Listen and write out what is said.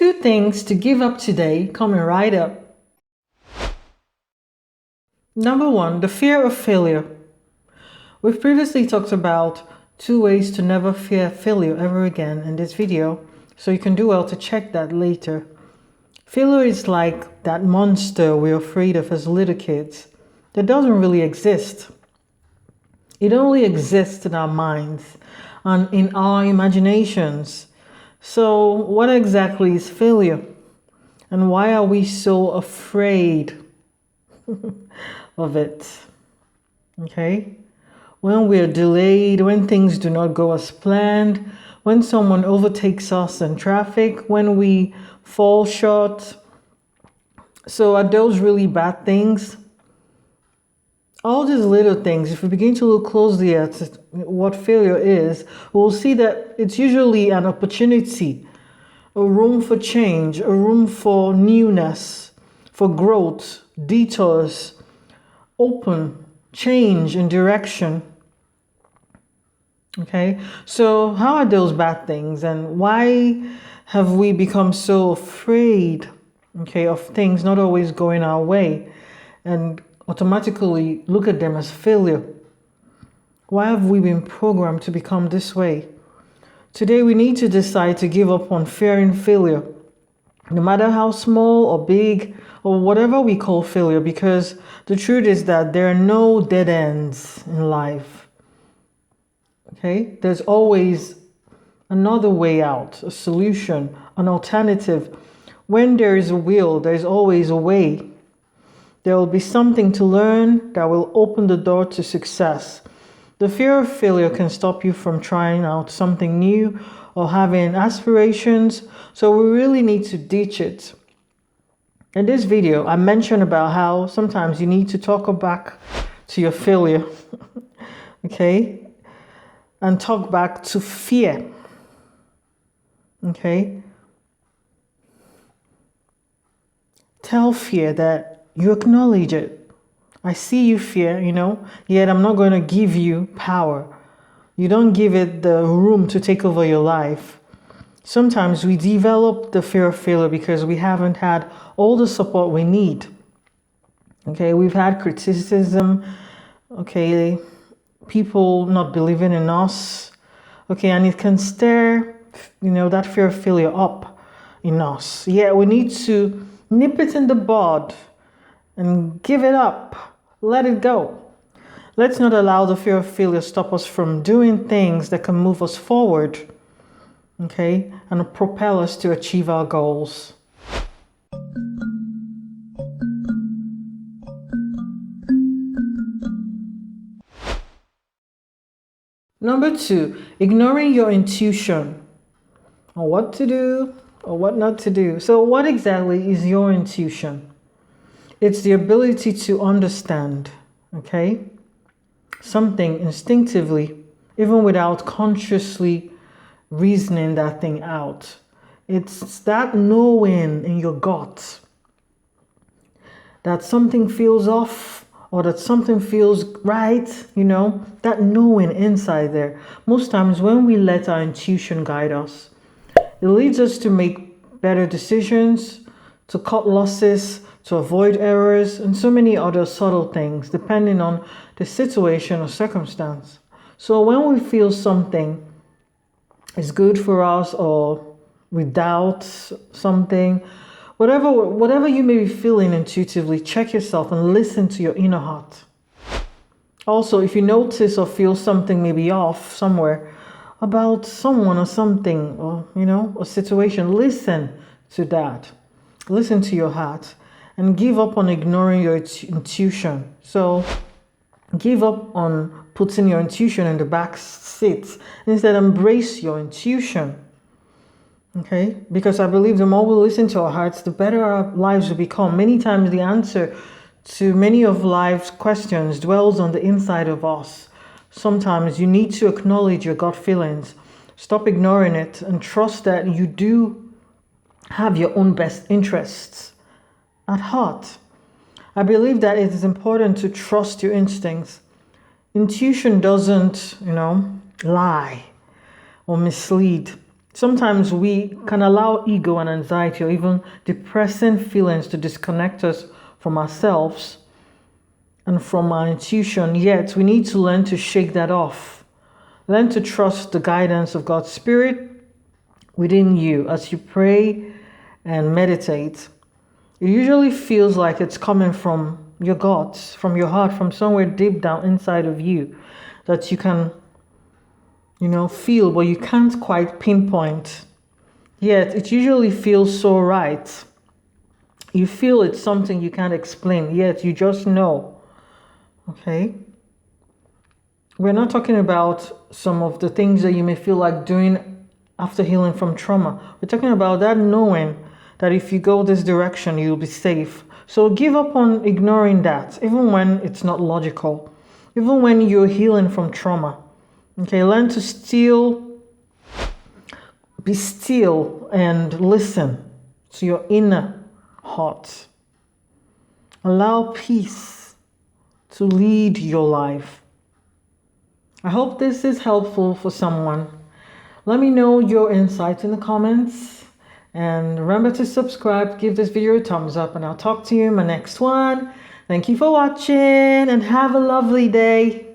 2 things to give up today coming right up. Number 1, the fear of failure. We've previously talked about 2 ways to never fear failure ever again in this video, so you can do well to check that later. Failure is like that monster we're afraid of as little kids that doesn't really exist. It only exists in our minds and in our imaginations. So what exactly is failure? And why are we so afraid of it? Okay? When we're delayed, when things do not go as planned, when someone overtakes us in traffic, when we fall short. So are those really bad things? All these little things, if we begin to look closely at what failure is, we'll see that it's usually an opportunity, a room for change, a room for newness, for growth, detours, open, change in direction. Okay, so how are those bad things, and why have we become so afraid, okay, of things not always going our way and automatically look at them as failure? Why have we been programmed to become this way? Today we need to decide to give up on fearing failure, no matter how small or big or whatever we call failure, because the truth is that there are no dead ends in life. Okay, there's always another way out, a solution, an alternative. When there is a will, there's always a way. There will be something to learn that will open the door to success. The fear of failure can stop you from trying out something new or having aspirations, so we really need to ditch it. In this video, I mentioned about how sometimes you need to talk back to your failure, okay? And talk back to fear, okay? Tell fear that you acknowledge it. I see you, fear, yet I'm not going to give you power. You don't give it the room to take over your life. Sometimes we develop the fear of failure because we haven't had all the support we need. Okay, we've had criticism, okay, people not believing in us, okay, and it can stir, that fear of failure up in us. Yeah, we need to nip it in the bud and give it up, let it go. Let's not allow the fear of failure stop us from doing things that can move us forward, okay, and propel us to achieve our goals. Number 2, ignoring your intuition on what to do or what not to do. So what exactly is your intuition? It's the ability to understand, okay, something instinctively, even without consciously reasoning that thing out. It's that knowing in your gut that something feels off or that something feels right, that knowing inside there. Most times when we let our intuition guide us, it leads us to make better decisions, to cut losses, to avoid errors, and so many other subtle things depending on the situation or circumstance. So when we feel something is good for us or we doubt something, whatever you may be feeling intuitively, check yourself and listen to your inner heart. Also, if you notice or feel something may be off somewhere about someone or something or, a situation, listen to that. Listen to your heart and give up on ignoring your intuition. So give up on putting your intuition in the back seat. Instead, embrace your intuition. Okay, because I believe the more we listen to our hearts, the better our lives will become. Many times the answer to many of life's questions dwells on the inside of us. Sometimes you need to acknowledge your gut feelings, stop ignoring it, and trust that you do have your own best interests at heart. I believe that it is important to trust your instincts. Intuition doesn't, lie or mislead. Sometimes we can allow ego and anxiety or even depressing feelings to disconnect us from ourselves and from our intuition, yet we need to learn to shake that off. Learn to trust the guidance of God's Spirit within you as you pray and meditate. It usually feels like it's coming from your guts, from your heart, from somewhere deep down inside of you that you can, feel, but you can't quite pinpoint. Yet it usually feels so right. You feel it's something you can't explain, yet you just know. Okay? We're not talking about some of the things that you may feel like doing after healing from trauma. We're talking about that knowing that if you go this direction, you'll be safe. So give up on ignoring that, even when it's not logical, even when you're healing from trauma. Okay, learn to be still and listen to your inner heart. Allow peace to lead your life. I hope this is helpful for someone. Let me know your insights in the comments. And remember to subscribe, give this video a thumbs up, and I'll talk to you in my next one. Thank you for watching and have a lovely day.